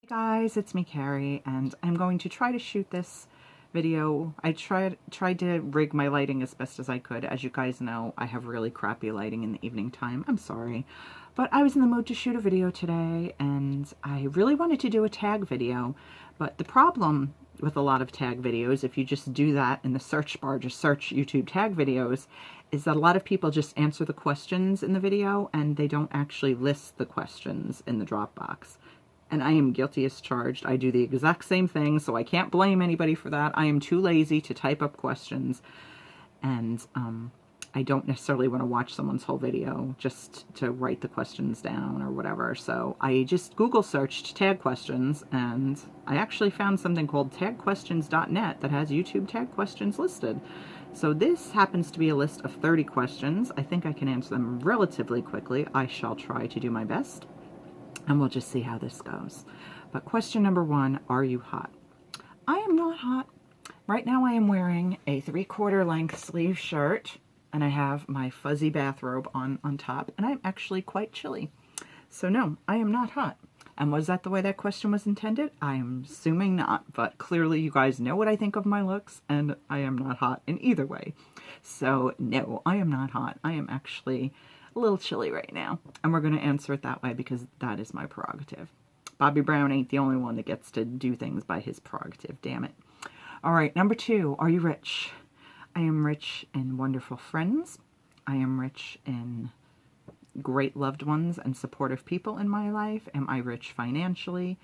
Hey guys, it's me, Carrie, and I'm going to try to shoot this video. I tried to rig my lighting as best as I could. As you guys know, I have really crappy lighting in the evening time. I'm sorry. But I was in the mood to shoot a video today, and I really wanted to do a tag video. But the problem with a lot of tag videos, if you just do that in the search bar, just search YouTube tag videos, is that a lot of people just answer the questions in the video, and they don't actually list the questions in the drop box. And I am guilty as charged. I do the exact same thing, so I can't blame anybody for that. I am too lazy to type up questions, and I don't necessarily want to watch someone's whole video just to write the questions down or whatever. So I just Google searched tag questions, and I actually found something called tagquestions.net that has YouTube tag questions listed. So this happens to be a list of 30 questions. I think I can answer them relatively quickly. I shall try to do my best, and we'll just see how this goes. But question number one, are you hot? I am not hot. Right now I am wearing a 3/4 length sleeve shirt, and I have my fuzzy bathrobe on top, and I'm actually quite chilly. So no, I am not hot. And was that the way that question was intended? I am assuming not, but clearly you guys know what I think of my looks, and I am not hot in either way. So no, I am not hot. I am actually a little chilly right now, and we're going to answer it that way because that is my prerogative. Bobby Brown ain't the only one that gets to do things by his prerogative, damn it. All right, number two, are you rich? I am rich in wonderful friends. I am rich in great loved ones and supportive people in my life. Am I rich financially?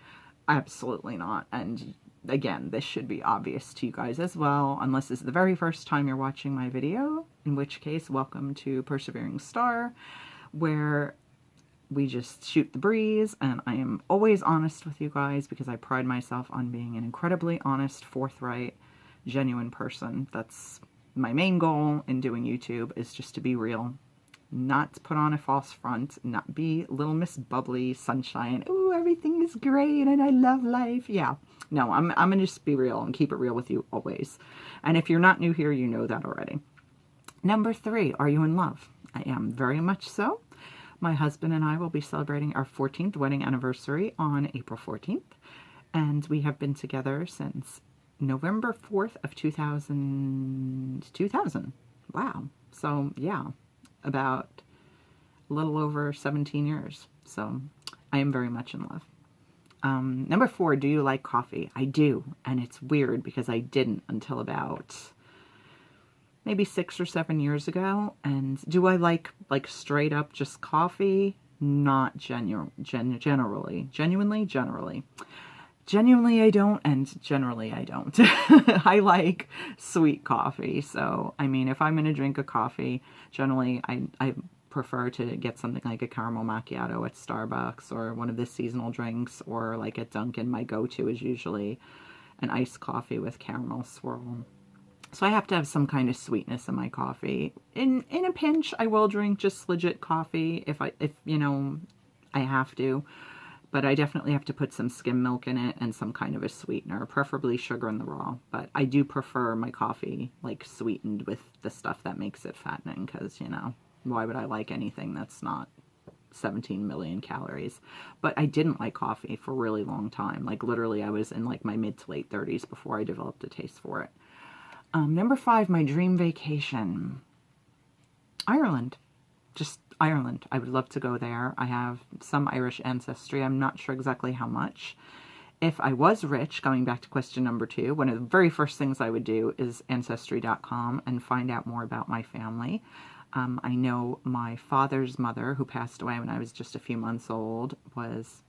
Absolutely not. And again, this should be obvious to you guys as well, unless this is the very first time you're watching my video, in which case, welcome to PerseveringStar, where we just shoot the breeze, and I am always honest with you guys because I pride myself on being an incredibly honest, forthright, genuine person. That's my main goal in doing YouTube, is just to be real, not to put on a false front, not be little Miss Bubbly Sunshine. Oh, everything is great and I love life. Yeah, no, I'm gonna just be real and keep it real with you always. And if you're not new here, you know that already. Number three, are you in love? I am very much so. My husband and I will be celebrating our 14th wedding anniversary on April 14th, and we have been together since November 4th of 2000. Wow. So yeah, about a little over 17 years. So I am very much in love. Number four, do you like coffee? I do. And it's weird because I didn't until about maybe 6 or 7 years ago. And do I like straight up just coffee? Not generally. Genuinely I don't, and generally I don't. I like sweet coffee. So, I mean, if I'm going to drink a coffee, generally I prefer to get something like a caramel macchiato at Starbucks or one of the seasonal drinks, or like at Dunkin', my go-to is usually an iced coffee with caramel swirl. So I have to have some kind of sweetness in my coffee. In a pinch, I will drink just legit coffee if you know, I have to. But I definitely have to put some skim milk in it and some kind of a sweetener, preferably sugar in the raw. But I do prefer my coffee like sweetened with the stuff that makes it fattening, because, you know, why would I like anything that's not 17 million calories? But I didn't like coffee for a really long time. Like literally I was in like my mid to late 30s before I developed a taste for it. Number five, my dream vacation. Ireland. Just Ireland. I would love to go there. I have some Irish ancestry. I'm not sure exactly how much. If I was rich, going back to question number two, one of the very first things I would do is Ancestry.com and find out more about my family. I know my father's mother, who passed away when I was just a few months old, was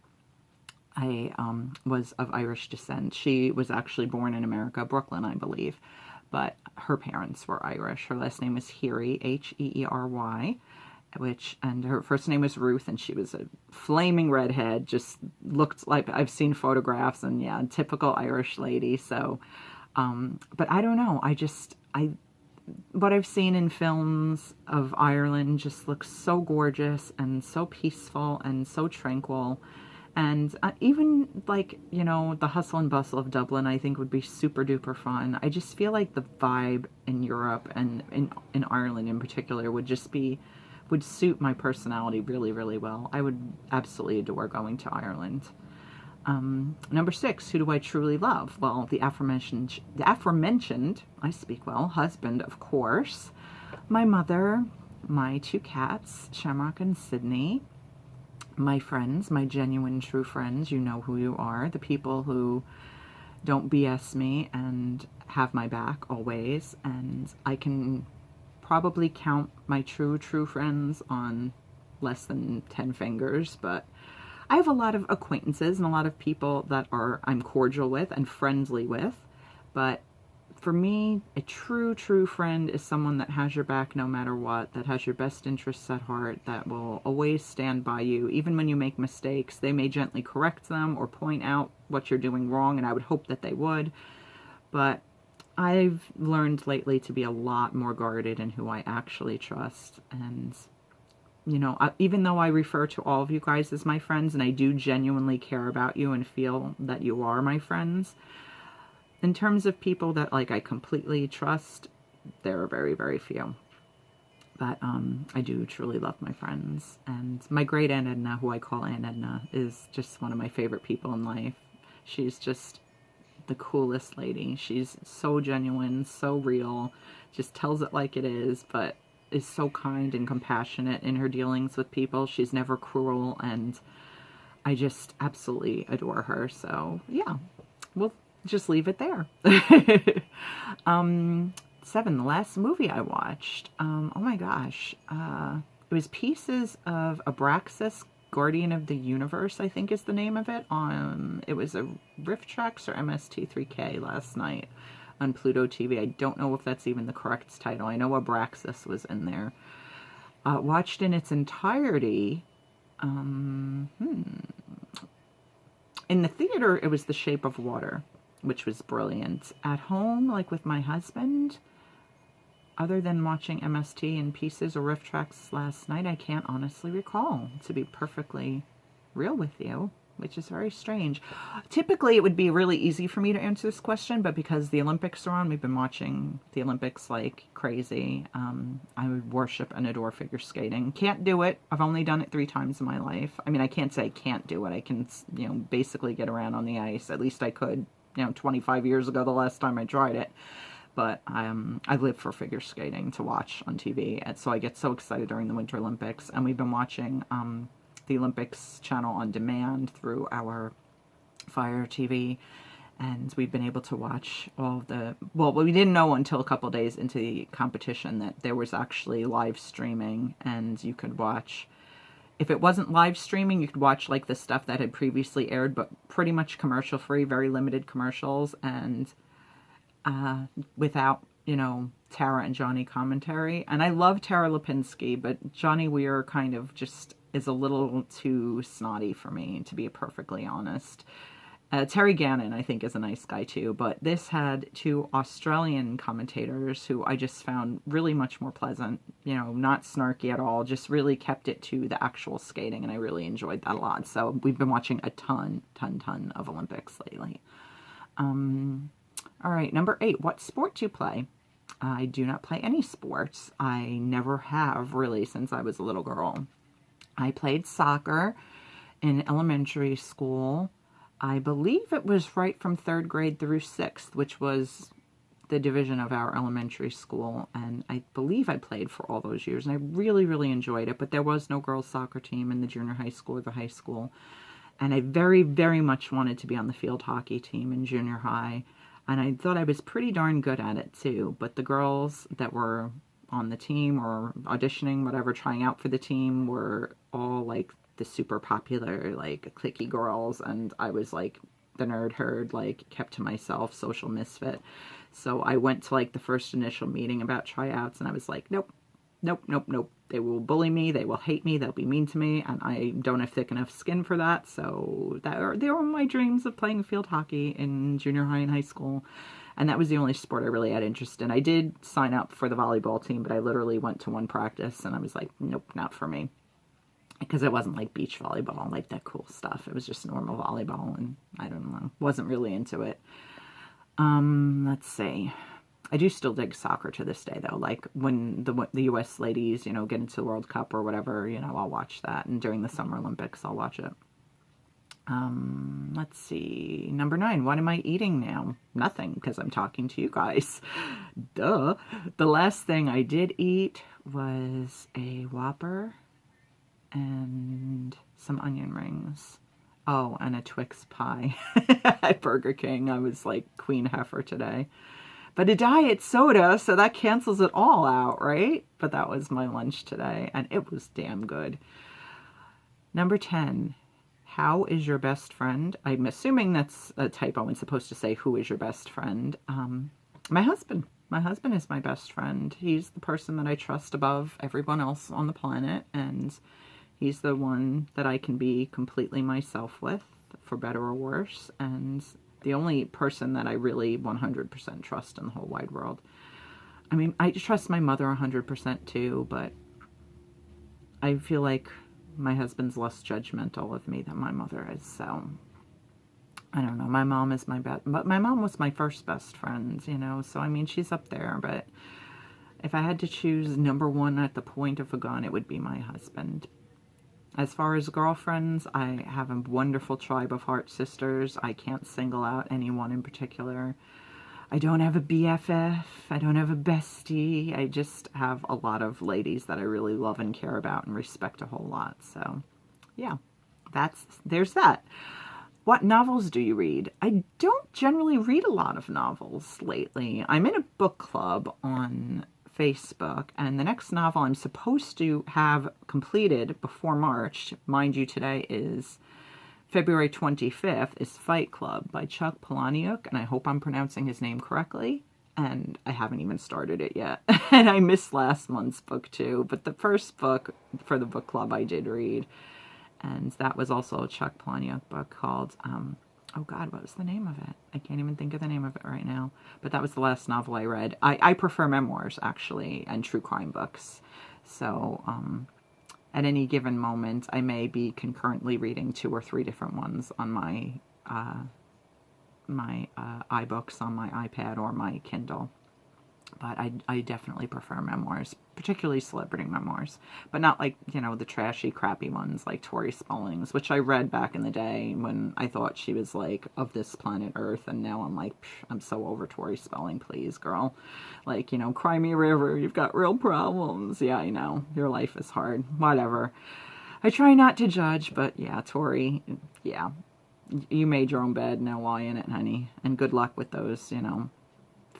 of Irish descent. She was actually born in America, Brooklyn, I believe, but her parents were Irish. Her last name was Heery, H-E-E-R-Y. And her first name was Ruth, and she was a flaming redhead, just looked like, I've seen photographs, and yeah, typical Irish lady. So, but I don't know, what I've seen in films of Ireland just looks so gorgeous and so peaceful and so tranquil. And even like, you know, the hustle and bustle of Dublin, I think would be super duper fun. I just feel like the vibe in Europe and in Ireland in particular would suit my personality really, really well. I would absolutely adore going to Ireland. Number 6, who do I truly love? Well, the aforementioned, I speak well, husband, of course, my mother, my 2 cats, Shamrock and Sydney, my friends, my genuine true friends, you know who you are, the people who don't BS me and have my back always, and I can probably count my true friends on less than 10 fingers, but I have a lot of acquaintances and a lot of people that I'm cordial with and friendly with, but for me, a true friend is someone that has your back no matter what, that has your best interests at heart, that will always stand by you. Even when you make mistakes, they may gently correct them or point out what you're doing wrong, and I would hope that they would. But I've learned lately to be a lot more guarded in who I actually trust. And, you know, even though I refer to all of you guys as my friends, and I do genuinely care about you and feel that you are my friends, in terms of people that, like, I completely trust, there are very few. But I do truly love my friends. And my great Aunt Edna, who I call Aunt Edna, is just one of my favorite people in life. She's just the coolest lady. She's so genuine, so real, just tells it like it is, but is so kind and compassionate in her dealings with people. She's never cruel, and I just absolutely adore her. So yeah, we'll just leave it there. 7, the last movie I watched. Oh my gosh. It was Pieces of Abraxas, Guardian of the Universe, I think is the name of it. It was a RiffTrax or MST3K last night on Pluto TV. I don't know if that's even the correct title. I know Abraxas was in there. Watched in its entirety. In the theater, it was The Shape of Water, which was brilliant. At home, like with my husband, other than watching MST and Pieces or RiffTrax last night, I can't honestly recall, to be perfectly real with you, which is very strange. Typically, it would be really easy for me to answer this question, but because the Olympics are on, we've been watching the Olympics like crazy. I would worship and adore figure skating. Can't do it. I've only done it 3 times in my life. I mean, I can't say I can't do it. I can, you know, basically get around on the ice. At least I could, you know, 25 years ago, the last time I tried it. But I live for figure skating to watch on TV, and so I get so excited during the Winter Olympics. And we've been watching the Olympics channel on demand through our Fire TV, and we've been able to watch all the, well, we didn't know until a couple days into the competition that there was actually live streaming, and you could watch, if it wasn't live streaming, you could watch like the stuff that had previously aired, but pretty much commercial free, very limited commercials, and without, you know, Tara and Johnny commentary. And I love Tara Lipinski, but Johnny Weir kind of just is a little too snotty for me, to be perfectly honest. Terry Gannon, I think, is a nice guy too, but this had 2 Australian commentators who I just found really much more pleasant, you know, not snarky at all, just really kept it to the actual skating, and I really enjoyed that a lot. So we've been watching a ton of Olympics lately. All right, number 8, what sport do you play? I do not play any sports. I never have, really, since I was a little girl. I played soccer in elementary school. I believe it was right from 3rd grade through 6th, which was the division of our elementary school. And I believe I played for all those years, and I really enjoyed it. But there was no girls' soccer team in the junior high school or the high school. And I very much wanted to be on the field hockey team in junior high. And I thought I was pretty darn good at it too. But the girls that were on the team or auditioning, whatever, trying out for the team were all like the super popular, like cliquey girls. And I was like the nerd herd, like kept to myself, social misfit. So I went to like the first initial meeting about tryouts, and I was like, nope. They will bully me. They will hate me. They'll be mean to me. And I don't have thick enough skin for that. So they were my dreams of playing field hockey in junior high and high school. And that was the only sport I really had interest in. I did sign up for the volleyball team, but I literally went to one practice and I was like, nope, not for me. Because it wasn't like beach volleyball, like that cool stuff. It was just normal volleyball, and I don't know, wasn't really into it. Let's see. I do still dig soccer to this day, though. Like, when the U.S. ladies, you know, get into the World Cup or whatever, you know, I'll watch that. And during the Summer Olympics, I'll watch it. Let's see. Number 9, what am I eating now? Nothing, because I'm talking to you guys. Duh. The last thing I did eat was a Whopper and some onion rings. Oh, and a Twix pie at Burger King. I was like Queen Heifer today. But a diet soda, so that cancels it all out, right? But that was my lunch today, and it was damn good. Number 10. How is your best friend? I'm assuming that's a typo and supposed to say who is your best friend. My husband. My husband is my best friend. He's the person that I trust above everyone else on the planet, and he's the one that I can be completely myself with, for better or worse, and the only person that I really 100% trust in the whole wide world. I mean, I trust my mother 100% too, but I feel like my husband's less judgmental of me than my mother is, so I don't know. My mom is my best, but my mom was my first best friend, you know, so I mean, she's up there, but if I had to choose number 1 at the point of a gun, it would be my husband. As far as girlfriends, I have a wonderful tribe of heart sisters. I can't single out anyone in particular. I don't have a BFF. I don't have a bestie. I just have a lot of ladies that I really love and care about and respect a whole lot. So, yeah, there's that. What novels do you read? I don't generally read a lot of novels lately. I'm in a book club on Facebook, and the next novel I'm supposed to have completed before March, mind you, today is February 25th, is Fight Club by Chuck Palahniuk, and I hope I'm pronouncing his name correctly, and I haven't even started it yet. And I missed last month's book too, but the first book for the book club I did read, and that was also a Chuck Palahniuk book called, oh God, what was the name of it? I can't even think of the name of it right now, but that was the last novel I read. I prefer memoirs, actually, and true crime books, so at any given moment, I may be concurrently reading 2 or 3 different ones on my iBooks on my iPad or my Kindle. But I definitely prefer memoirs, particularly celebrity memoirs, but not like, you know, the trashy, crappy ones like Tori Spelling's, which I read back in the day when I thought she was like of this planet Earth, and now I'm like, I'm so over Tori Spelling, please, girl. Like, you know, cry me a river, you've got real problems. Yeah, I know, your life is hard, whatever. I try not to judge, but yeah, Tori, yeah, you made your own bed, now lie in it, honey, and good luck with those, you know,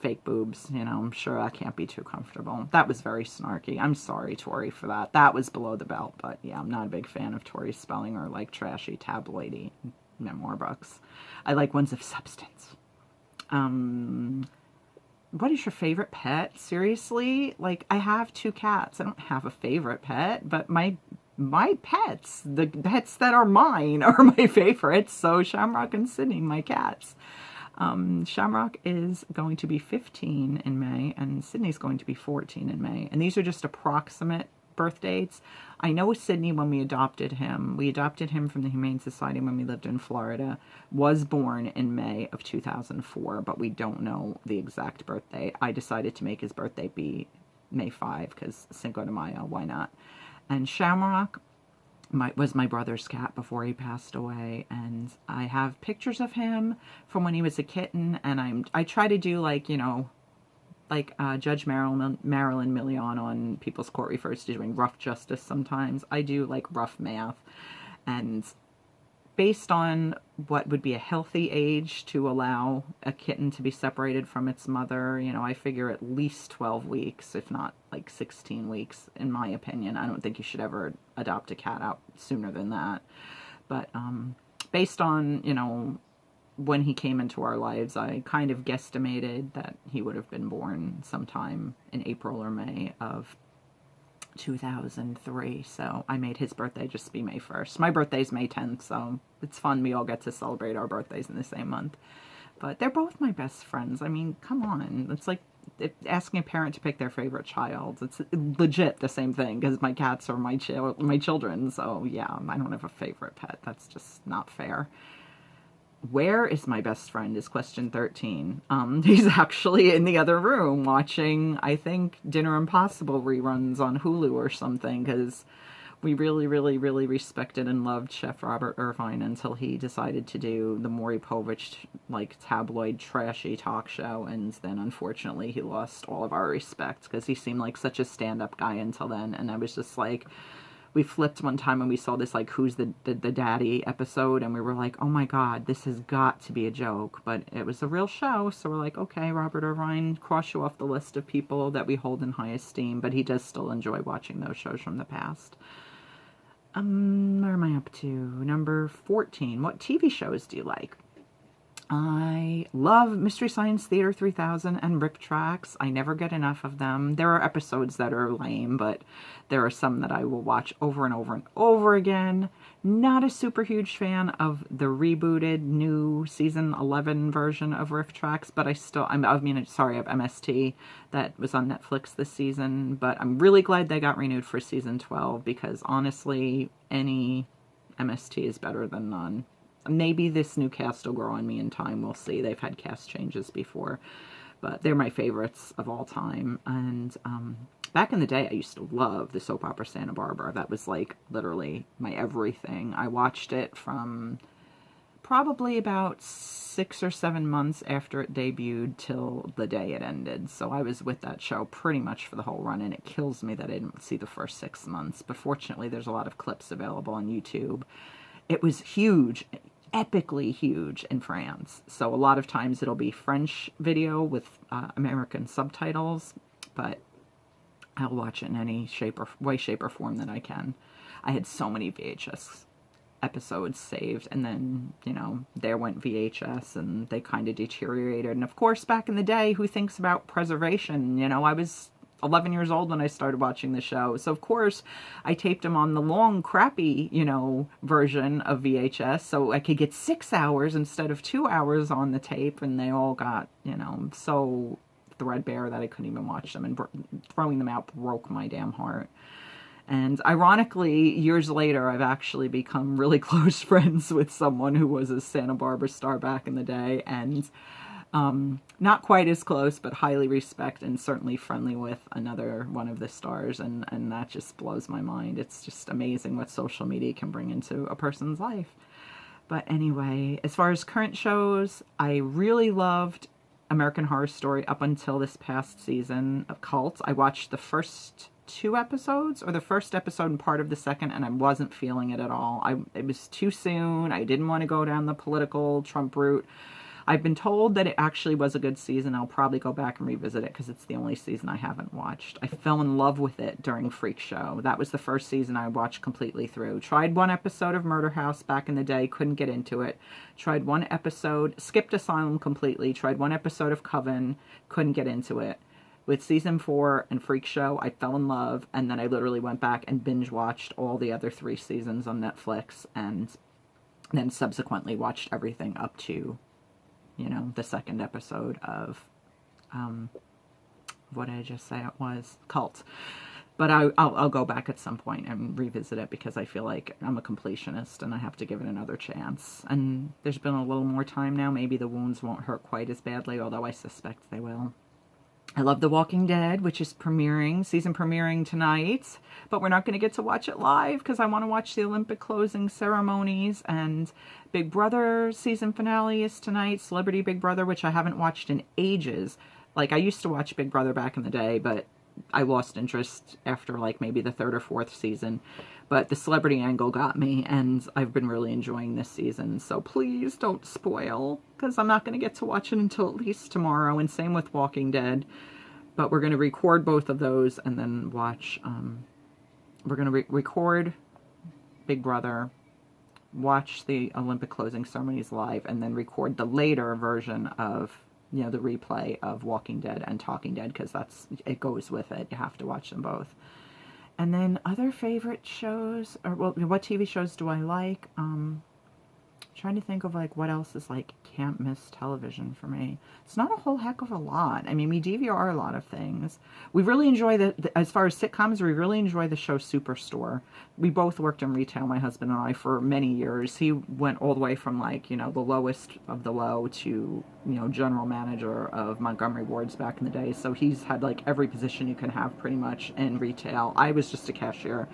fake boobs, you know, I'm sure that can't be too comfortable. That was very snarky. I'm sorry, Tori, for that. That was below the belt, but yeah, I'm not a big fan of Tori Spelling or like trashy tabloidy memoir books. I like ones of substance. What is your favorite pet? Seriously? Like, I have 2 cats. I don't have a favorite pet, but my pets, the pets that are mine, are my favorites. So Shamrock and Sydney, my cats. Shamrock is going to be 15 in May, and Sydney's going to be 14 in May. And these are just approximate birth dates. I know Sydney, when we adopted him from the Humane Society when we lived in Florida, was born in May of 2004, but we don't know the exact birth date. I decided to make his birthday be May 5, because Cinco de Mayo, why not? And Shamrock was my brother's cat before he passed away, and I have pictures of him from when he was a kitten, and I try to do, like, you know, like Judge Marilyn Milian on People's Court refers to doing rough justice sometimes. I do like rough math, and based on what would be a healthy age to allow a kitten to be separated from its mother, you know, I figure at least 12 weeks, if not like 16 weeks, in my opinion. I don't think you should ever adopt a cat out sooner than that. But based on, you know, when he came into our lives, I kind of guesstimated that he would have been born sometime in April or May of 2003, so I made his birthday just be May 1st. My birthday's May 10th, so it's fun. We all get to celebrate our birthdays in the same month. But they're both my best friends. I mean, come on. It's like asking a parent to pick their favorite child. It's legit the same thing, because my cats are my children, so yeah, I don't have a favorite pet. That's just not fair. Where is my best friend is question 13. He's actually in the other room watching, I think, Dinner Impossible reruns on Hulu or something, because we really, really, really respected and loved Chef Robert Irvine until he decided to do the Maury Povich, like, tabloid, trashy talk show, and then, unfortunately, he lost all of our respect, because he seemed like such a stand-up guy until then, and I was just like, we flipped one time and we saw this, like, Who's the Daddy episode, and we were like, oh my god, this has got to be a joke, but it was a real show, so we're like, okay, Robert Irvine, cross you off the list of people that we hold in high esteem, but he does still enjoy watching those shows from the past. Where am I up to? Number 14. What TV shows do you like? I love Mystery Science Theater 3000 and Rip Tracks. I never get enough of them. There are episodes that are lame, but there are some that I will watch over and over and over again. Not a super huge fan of the rebooted new season 11 version of Riff Tracks, but of MST that was on Netflix this season. But I'm really glad they got renewed for season 12, because honestly, any MST is better than none. Maybe this new cast will grow on me in time. We'll see. They've had cast changes before, but they're my favorites of all time. And back in the day, I used to love the soap opera Santa Barbara. That was like literally my everything. I watched it from probably about 6 or 7 months after it debuted till the day it ended. So I was with that show pretty much for the whole run, and it kills me that I didn't see the first 6 months. But fortunately, there's a lot of clips available on YouTube. It was huge, epically huge in France. So a lot of times it'll be French video with American subtitles, but I'll watch it in any way, shape, or form that I can. I had so many VHS episodes saved, and then, you know, there went VHS, and they kind of deteriorated. And of course, back in the day, who thinks about preservation? You know, I was 11 years old when I started watching the show. So, of course, I taped them on the long, crappy, you know, version of VHS, so I could get 6 hours instead of 2 hours on the tape, and they all got, you know, so threadbare that I couldn't even watch them, and throwing them out broke my damn heart. And ironically, years later, I've actually become really close friends with someone who was a Santa Barbara star back in the day, and not quite as close, but highly respect and certainly friendly with another one of the stars, and that just blows my mind. It's just amazing what social media can bring into a person's life. But anyway, as far as current shows, I really loved American Horror Story up until this past season of Cult. I watched the first 2 episodes, or the first episode and part of the second, and I wasn't feeling it at all. It was too soon. I didn't want to go down the political Trump route. I've been told that it actually was a good season. I'll probably go back and revisit it because it's the only season I haven't watched. I fell in love with it during Freak Show. That was the first season I watched completely through. Tried 1 episode of Murder House back in the day, couldn't get into it. Tried 1 episode, skipped Asylum completely. Tried 1 episode of Coven, couldn't get into it. With season 4 and Freak Show, I fell in love, and then I literally went back and binge watched all the other 3 seasons on Netflix, and then subsequently watched everything up to, you know, the 2nd episode of, what did I just say it was? Cult. But I'll go back at some point and revisit it, because I feel like I'm a completionist and I have to give it another chance. And there's been a little more time now. Maybe the wounds won't hurt quite as badly, although I suspect they will. I love The Walking Dead, which is season premiering tonight, but we're not going to get to watch it live because I want to watch the Olympic closing ceremonies, and Big Brother season finale is tonight, Celebrity Big Brother, which I haven't watched in ages. Like, I used to watch Big Brother back in the day, but I lost interest after like maybe the 3rd or 4th season. But the celebrity angle got me, and I've been really enjoying this season. So please don't spoil, because I'm not going to get to watch it until at least tomorrow, and same with Walking Dead. But we're going to record both of those and then watch, we're going to record Big Brother, watch the Olympic closing ceremonies live, and then record the later version of, you know, the replay of Walking Dead and Talking Dead, because it goes with it. You have to watch them both. And then other favorite shows, or well, what TV shows do I like? Trying to think of like what else is like can't miss television for me. It's not a whole heck of a lot. I mean, we DVR a lot of things. We really enjoy as far as sitcoms, we really enjoy the show Superstore. We both worked in retail, my husband and I, for many years. He went all the way from like, you know, the lowest of the low to, you know, general manager of Montgomery Wards back in the day. So he's had like every position you can have pretty much in retail. I was just a cashier.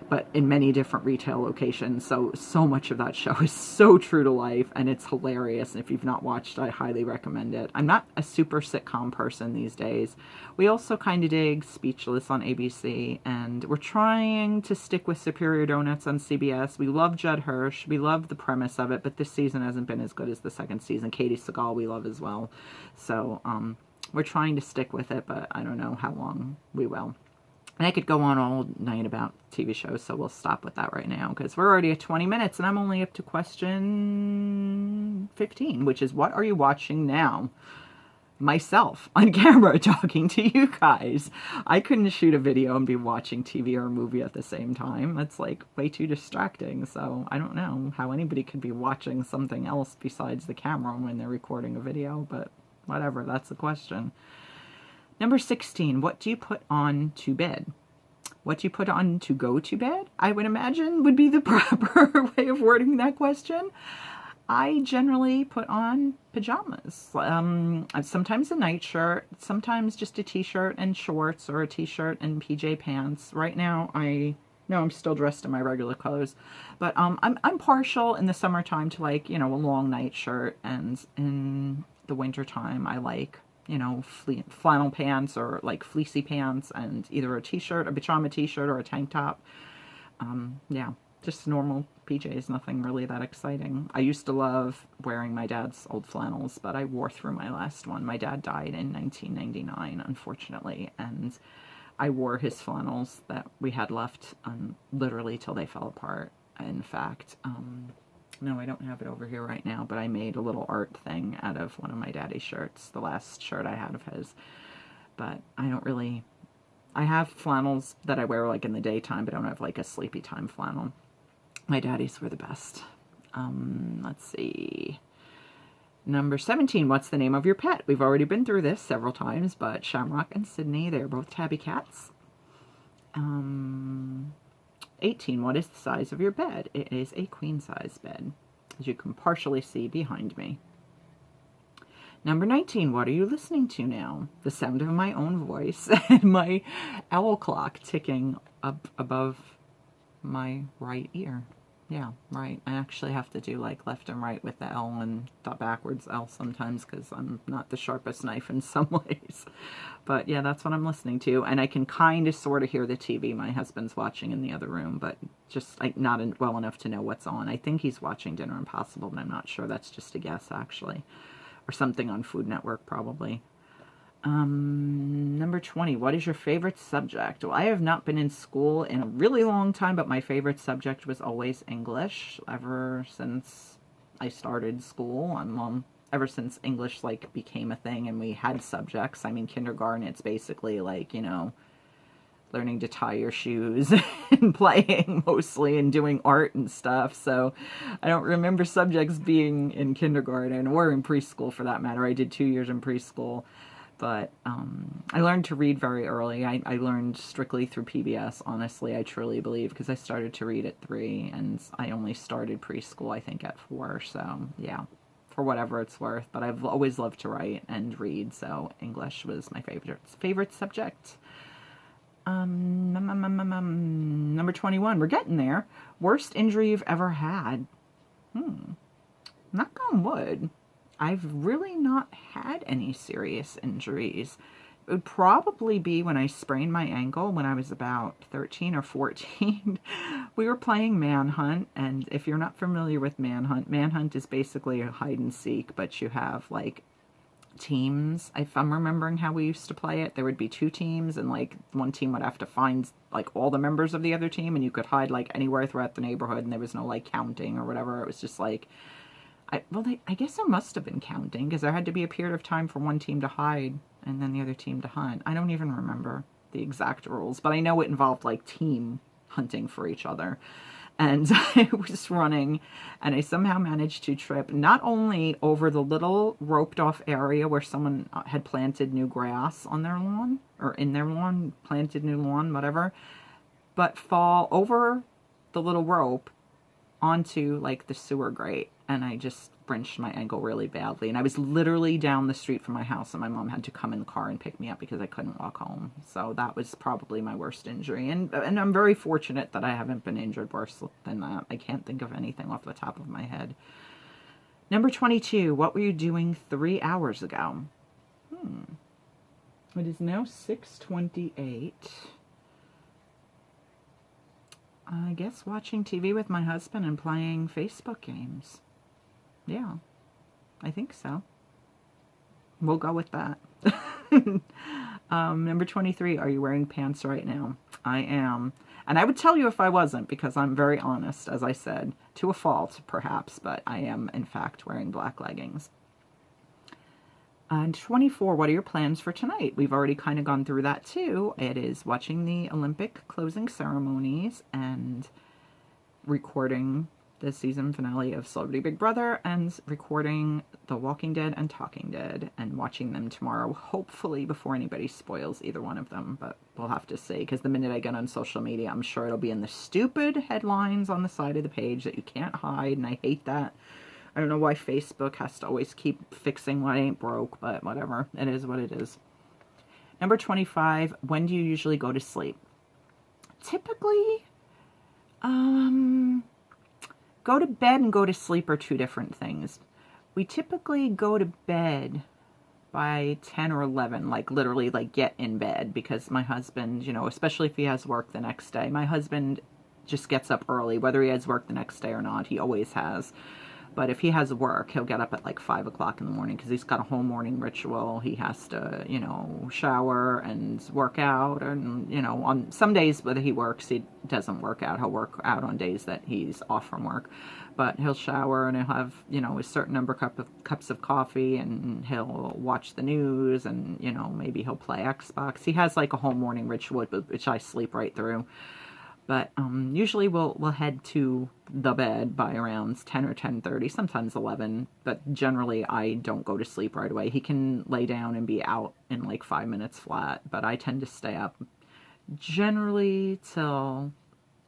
but in many different retail locations. So much of that show is so true to life, and it's hilarious. And if you've not watched, I highly recommend it. I'm not a super sitcom person these days. We also kind of dig Speechless on ABC, and we're trying to stick with Superior Donuts on CBS. We love Judd Hirsch. We love the premise of it, but this season hasn't been as good as the second season. Katie Sagal we love as well. So we're trying to stick with it, but I don't know how long we will. And I could go on all night about TV shows, so we'll stop with that right now, because we're already at 20 minutes, and I'm only up to question 15, which is, what are you watching now? Myself on camera talking to you guys. I couldn't shoot a video and be watching TV or a movie at the same time. That's like way too distracting, so I don't know how anybody could be watching something else besides the camera when they're recording a video, but whatever, that's the question. Number 16, what do you put on to bed? What do you put on to go to bed, I would imagine, would be the proper way of wording that question. I generally put on pajamas. Sometimes a nightshirt, sometimes just a t-shirt and shorts, or a t-shirt and PJ pants. Right now, I'm still dressed in my regular clothes, but I'm partial in the summertime to, like, you know, a long nightshirt, and in the wintertime I like, you know, flannel pants or like fleecy pants, and either a t-shirt, a pajama t-shirt, or a tank top. Yeah, just normal PJs, nothing really that exciting. I used to love wearing my dad's old flannels, but I wore through my last one. My dad died in 1999, unfortunately, and I wore his flannels that we had left literally till they fell apart. In fact, no, I don't have it over here right now, but I made a little art thing out of one of my daddy's shirts, the last shirt I had of his. But I don't really, I have flannels that I wear like in the daytime, but I don't have like a sleepy time flannel. My daddy's were the best. Let's see. Number 17, what's the name of your pet? We've already been through this several times, but Shamrock and Sydney, they're both tabby cats. 18, what is the size of your bed? It is a queen size bed, as you can partially see behind me. Number 19, what are you listening to now? The sound of my own voice and my owl clock ticking up above my right ear. Yeah, right. I actually have to do like left and right with the L and the backwards L sometimes, because I'm not the sharpest knife in some ways. But yeah, that's what I'm listening to. And I can kind of sort of hear the TV my husband's watching in the other room, but just like not well enough to know what's on. I think he's watching Dinner Impossible, but I'm not sure. That's just a guess, actually. Or something on Food Network, probably. Number 20, what is your favorite subject? Well, I have not been in school in a really long time, but my favorite subject was always English ever since I started school. Ever since English like became a thing and we had subjects. I mean, kindergarten, it's basically like, you know, learning to tie your shoes and playing mostly and doing art and stuff. So I don't remember subjects being in kindergarten or in preschool for that matter. I did 2 years in preschool. But I learned to read very early. I learned strictly through PBS, honestly, I truly believe, because I started to read at 3, and I only started preschool, I think, at 4. So, yeah, for whatever it's worth. But I've always loved to write and read, so English was my favorite subject. Number 21, we're getting there. Worst injury you've ever had? Knock on wood. I've really not had any serious injuries. It would probably be when I sprained my ankle when I was about 13 or 14. We were playing Manhunt, and if you're not familiar with Manhunt is basically a hide and seek, but you have like teams. If I'm remembering how we used to play it, there would be 2 teams, and like one team would have to find like all the members of the other team, and you could hide like anywhere throughout the neighborhood, and there was no like counting or whatever. It was just like, I guess there must have been counting, because there had to be a period of time for one team to hide and then the other team to hunt. I don't even remember the exact rules, but I know it involved like team hunting for each other. And I was running, and I somehow managed to trip not only over the little roped off area where someone had planted new grass on their lawn, or in their lawn, planted new lawn, whatever, but fall over the little rope onto like the sewer grate. And I just sprained my ankle really badly. And I was literally down the street from my house, and my mom had to come in the car and pick me up because I couldn't walk home. So that was probably my worst injury. And I'm very fortunate that I haven't been injured worse than that. I can't think of anything off the top of my head. Number 22, what were you doing 3 hours ago? It is now 6:28. I guess watching TV with my husband and playing Facebook games. Yeah, I think so. We'll go with that. Number 23, are you wearing pants right now? I am. And I would tell you if I wasn't, because I'm very honest, as I said, to a fault perhaps, but I am in fact wearing black leggings. And 24, what are your plans for tonight? We've already kind of gone through that too. It is watching the Olympic closing ceremonies and recording the season finale of Celebrity Big Brother and recording The Walking Dead and Talking Dead and watching them tomorrow, hopefully before anybody spoils either one of them, but we'll have to see, because the minute I get on social media, I'm sure it'll be in the stupid headlines on the side of the page that you can't hide, and I hate that. I don't know why Facebook has to always keep fixing what ain't broke, but whatever. It is what it is. Number 25, when do you usually go to sleep? Typically, go to bed and go to sleep are two different things. We typically go to bed by 10 or 11, like literally like get in bed, because my husband, you know, especially if he has work the next day, my husband just gets up early, whether he has work the next day or not. He always has. But if he has work, he'll get up at like 5 o'clock in the morning because he's got a whole morning ritual. He has to, you know, shower and work out. And, you know, on some days whether he works, he doesn't work out. He'll work out on days that he's off from work. But he'll shower and he'll have, you know, a certain number of cups of coffee, and he'll watch the news, and, you know, maybe he'll play Xbox. He has like a whole morning ritual, which I sleep right through. But usually we'll head to the bed by around 10 or 10:30, sometimes 11. But generally I don't go to sleep right away. He can lay down and be out in like 5 minutes flat. But I tend to stay up generally till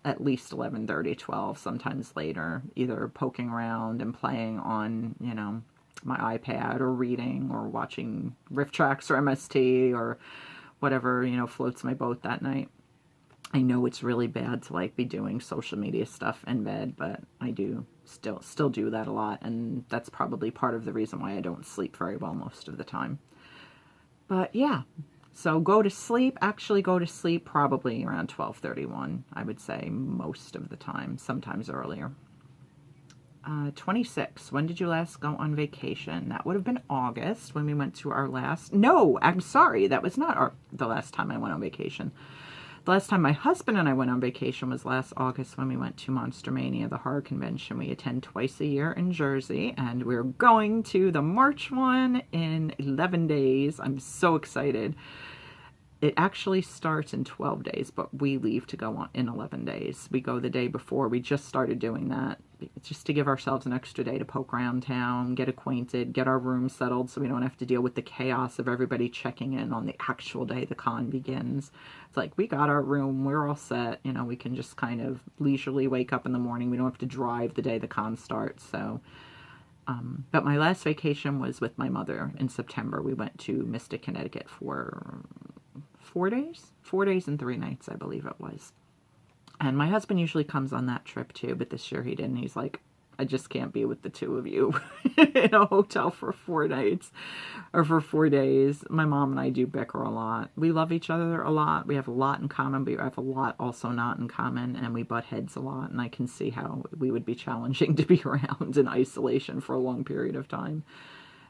at least 11:30, 12, sometimes later. Either poking around and playing on, you know, my iPad, or reading, or watching Riff Tracks or MST, or whatever, you know, floats my boat that night. I know it's really bad to like be doing social media stuff in bed, but I do still do that a lot, and that's probably part of the reason why I don't sleep very well most of the time. But yeah, so go to sleep probably around 12:31, I would say, most of the time, sometimes earlier. 26, when did you last go on vacation? That would have been August when we went to our last, no, I'm sorry, that was not the last time I went on vacation. The last time my husband and I went on vacation was last August when we went to Monster Mania, the horror convention we attend twice a year in Jersey, and we're going to the March one in 11 days. I'm so excited. It actually starts in 12 days, but we leave to go on in 11 days. We go the day before. We just started doing that just to give ourselves an extra day to poke around town, get acquainted, get our room settled so we don't have to deal with the chaos of everybody checking in on the actual day the con begins. It's like, we got our room, we're all set, you know, we can just kind of leisurely wake up in the morning. We don't have to drive the day the con starts. So, but my last vacation was with my mother in September. We went to Mystic, Connecticut for 4 days? 4 days and 3 nights, I believe it was. And my husband usually comes on that trip too, but this year he didn't. He's like, I just can't be with the two of you in a hotel for 4 nights or for 4 days. My mom and I do bicker a lot. We love each other a lot. We have a lot in common, but we have a lot also not in common, and we butt heads a lot, and I can see how we would be challenging to be around in isolation for a long period of time.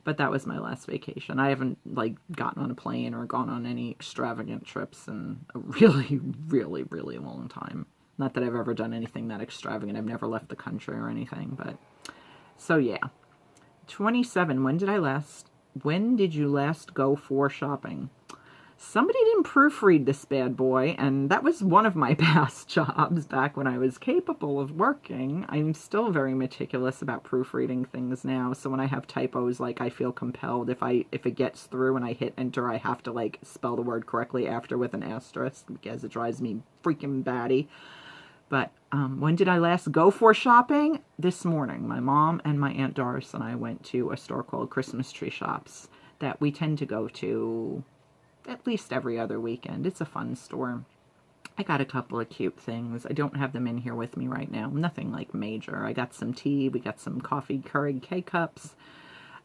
But that was my last vacation. I haven't like gotten on a plane or gone on any extravagant trips in a really, really, really long time. Not that I've ever done anything that extravagant. I've never left the country or anything, but so yeah. 27, when did you last go for shopping? Somebody didn't proofread this bad boy, and that was one of my past jobs back when I was capable of working. I'm still very meticulous about proofreading things now, so when I have typos, like, I feel compelled, if it gets through and I hit enter, I have to, like, spell the word correctly after with an asterisk, because it drives me freaking batty. But when did I last go for shopping? This morning. My mom and my Aunt Doris and I went to a store called Christmas Tree Shops that we tend to go to at least every other weekend. It's a fun store. I got a couple of cute things. I don't have them in here with me right now. Nothing like major. I got some tea. We got some coffee Keurig K-cups.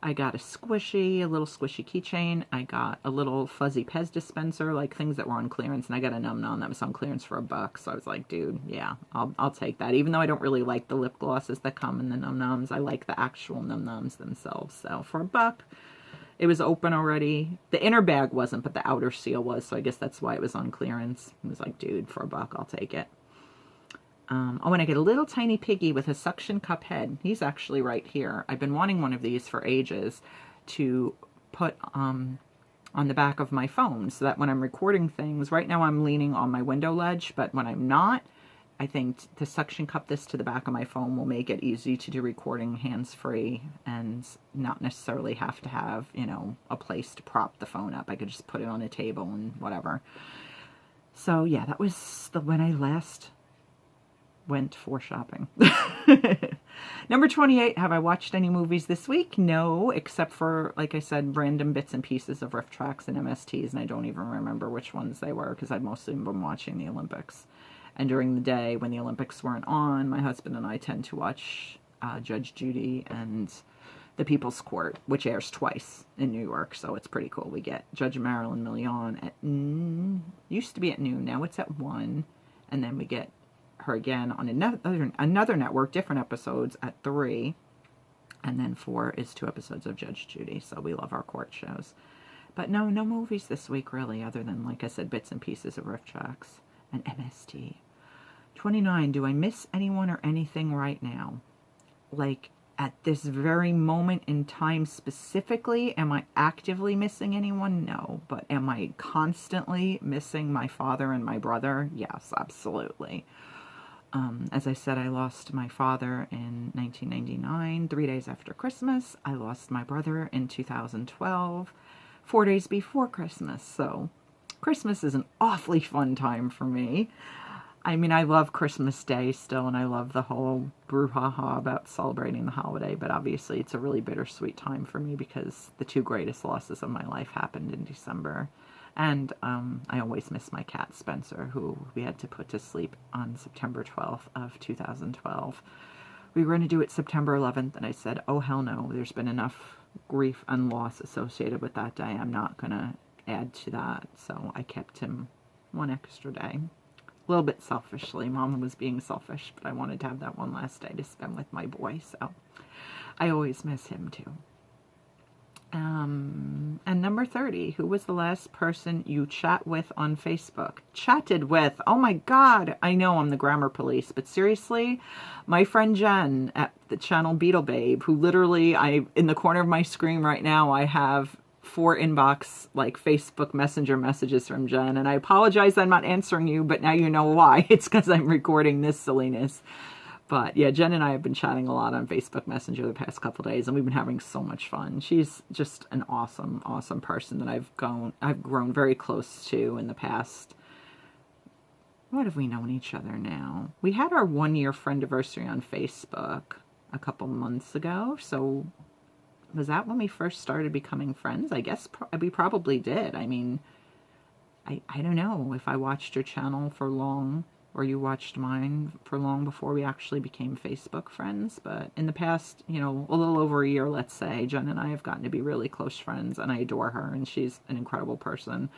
I got a little squishy keychain. I got a little fuzzy Pez dispenser, like things that were on clearance. And I got a Num Num that was on clearance for $1. So I was like, dude, yeah, I'll take that. Even though I don't really like the lip glosses that come in the Num Nums, I like the actual Num Nums themselves. So for $1, it was open already. The inner bag wasn't, but the outer seal was. So I guess that's why it was on clearance. It was like, dude, for $1, I'll take it. Oh, and I get a little tiny piggy with a suction cup head. He's actually right here. I've been wanting one of these for ages to put on the back of my phone so that when I'm recording things, right now I'm leaning on my window ledge, but when I'm not, I think to suction cup this to the back of my phone will make it easy to do recording hands-free and not necessarily have to have, you know, a place to prop the phone up. I could just put it on a table and whatever. So yeah, that was when I last went for shopping. Number 28, have I watched any movies this week? No, except for, like I said, random bits and pieces of riff tracks and MSTs, and I don't even remember which ones they were because I've mostly been watching the Olympics. And during the day, when the Olympics weren't on, my husband and I tend to watch Judge Judy and The People's Court, which airs twice in New York, so it's pretty cool. We get Judge Marilyn Milian at used to be at noon, now it's at 1, and then we get her again on another network, different episodes at 3, and then 4 is 2 episodes of Judge Judy. So we love our court shows. But no movies this week really, other than, like I said, bits and pieces of riff tracks and MST. 29, do I miss anyone or anything right now? Like at this very moment in time specifically, am I actively missing anyone? No. But am I constantly missing my father and my brother? Yes, absolutely. As I said, I lost my father in 1999, 3 days after Christmas. I lost my brother in 2012, 4 days before Christmas. So Christmas is an awfully fun time for me. I mean, I love Christmas Day still, and I love the whole brouhaha about celebrating the holiday, but obviously it's a really bittersweet time for me because the 2 greatest losses of my life happened in December. And I always miss my cat, Spencer, who we had to put to sleep on September 12th of 2012. We were going to do it September 11th, and I said, oh, hell no. There's been enough grief and loss associated with that day. I'm not going to add to that. So I kept him 1 extra day. A little bit selfishly. Mama was being selfish, but I wanted to have that 1 last day to spend with my boy. So I always miss him, too. And number 30, who was the last person you chat with on Facebook? Chatted with? Oh my God. I know I'm the grammar police, but seriously, my friend Jen at the channel Beetle Babe, who literally, in the corner of my screen right now, I have 4 inbox, like Facebook Messenger messages from Jen. And I apologize I'm not answering you, but now you know why. It's because I'm recording this silliness. But yeah, Jen and I have been chatting a lot on Facebook Messenger the past couple days, and we've been having so much fun. She's just an awesome, awesome person that I've grown very close to in the past. What have we known each other now? We had our 1-year friendiversary on Facebook a couple months ago. So was that when we first started becoming friends? I guess we probably did. I mean, I don't know if I watched your channel for long, or you watched mine for long before we actually became Facebook friends. But in the past, you know, a little over a year, let's say, Jen and I have gotten to be really close friends, and I adore her, and she's an incredible person.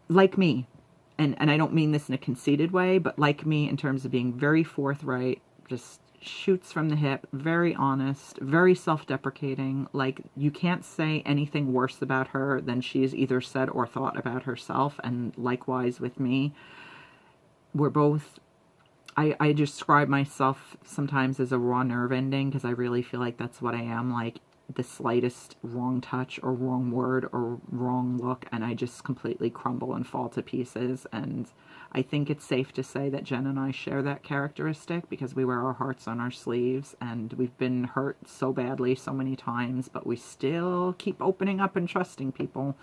Like me, and I don't mean this in a conceited way, but like me in terms of being very forthright, just shoots from the hip, very honest, very self-deprecating. Like, you can't say anything worse about her than she's either said or thought about herself, and likewise with me. We're both, I describe myself sometimes as a raw nerve ending, because I really feel like that's what I am. Like, the slightest wrong touch or wrong word or wrong look, and I just completely crumble and fall to pieces. And I think it's safe to say that Jen and I share that characteristic, because we wear our hearts on our sleeves, and we've been hurt so badly so many times, but we still keep opening up and trusting people.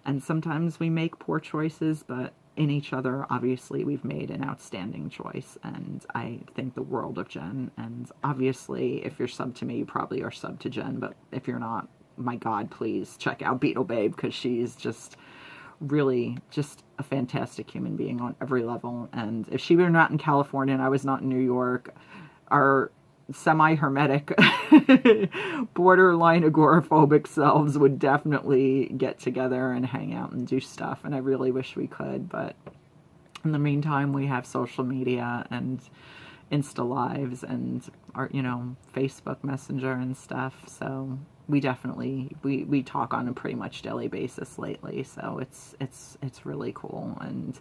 And sometimes we make poor choices, but in each other, obviously we've made an outstanding choice, and I think the world of Jen. And obviously, if you're sub to me, you probably are sub to Jen, but if you're not, my God, please check out Beetle Babe, because she's just really just a fantastic human being on every level. And if she were not in California and I was not in New York, our semi-hermetic, borderline agoraphobic selves would definitely get together and hang out and do stuff. And I really wish we could, but in the meantime, we have social media and Insta Lives and our, Facebook Messenger and stuff. So we definitely, we talk on a pretty much daily basis lately. So it's really cool. And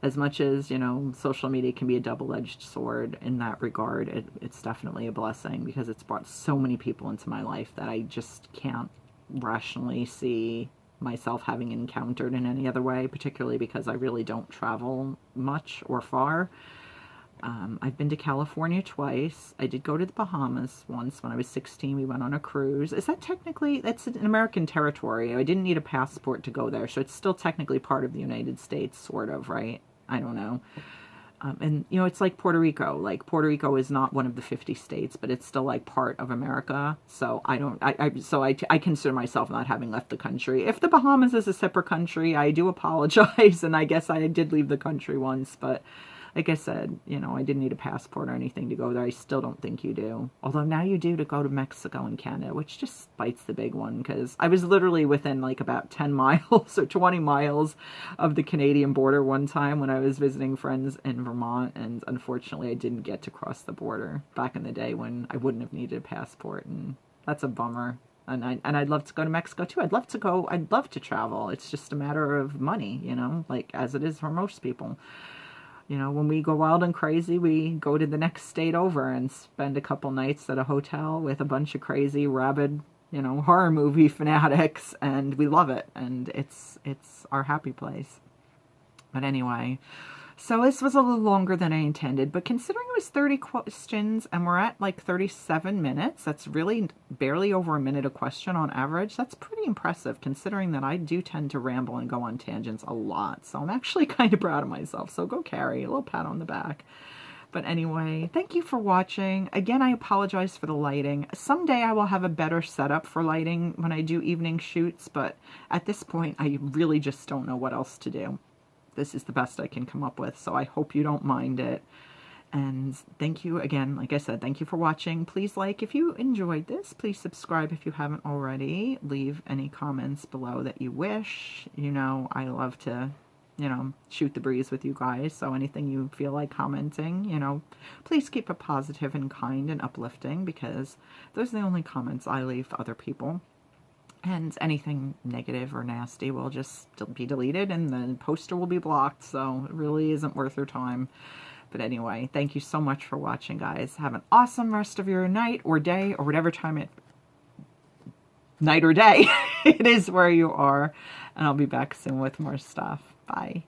as much as, social media can be a double-edged sword in that regard, it's definitely a blessing, because it's brought so many people into my life that I just can't rationally see myself having encountered in any other way, particularly because I really don't travel much or far. I've been to California twice. I did go to the Bahamas once when I was 16. We went on a cruise. Is that technically, that's an American territory. I didn't need a passport to go there, so it's still technically part of the United States, sort of, right? I don't know. And, it's like Puerto Rico. Like, Puerto Rico is not one of the 50 states, but it's still, like, part of America. So I consider myself not having left the country. If the Bahamas is a separate country, I do apologize, and I guess I did leave the country once, but like I said, I didn't need a passport or anything to go there. I still don't think you do. Although now you do to go to Mexico and Canada, which just bites the big one, because I was literally within like about 10 miles or 20 miles of the Canadian border one time when I was visiting friends in Vermont, and unfortunately I didn't get to cross the border back in the day when I wouldn't have needed a passport, and that's a bummer. And I'd love to go to Mexico too. I'd love to travel. It's just a matter of money, like as it is for most people. When we go wild and crazy, we go to the next state over and spend a couple nights at a hotel with a bunch of crazy, rabid, horror movie fanatics, and we love it. And it's our happy place. But anyway, so this was a little longer than I intended, but considering it was 30 questions and we're at like 37 minutes, that's really barely over a minute a question on average. That's pretty impressive, considering that I do tend to ramble and go on tangents a lot. So I'm actually kind of proud of myself. So go Carrie, a little pat on the back. But anyway, thank you for watching. Again, I apologize for the lighting. Someday I will have a better setup for lighting when I do evening shoots, but at this point, I really just don't know what else to do. This is the best I can come up with, so I hope you don't mind it. And thank you again, like I said, thank you for watching. Please like if you enjoyed this. Please subscribe if you haven't already. Leave any comments below that you wish. I love to, shoot the breeze with you guys. So anything you feel like commenting, please keep it positive and kind and uplifting, because those are the only comments I leave to other people. And anything negative or nasty will just be deleted, and the poster will be blocked, so it really isn't worth your time. But anyway, thank you so much for watching, guys. Have an awesome rest of your night or day, or whatever time night or day it is where you are. And I'll be back soon with more stuff. Bye.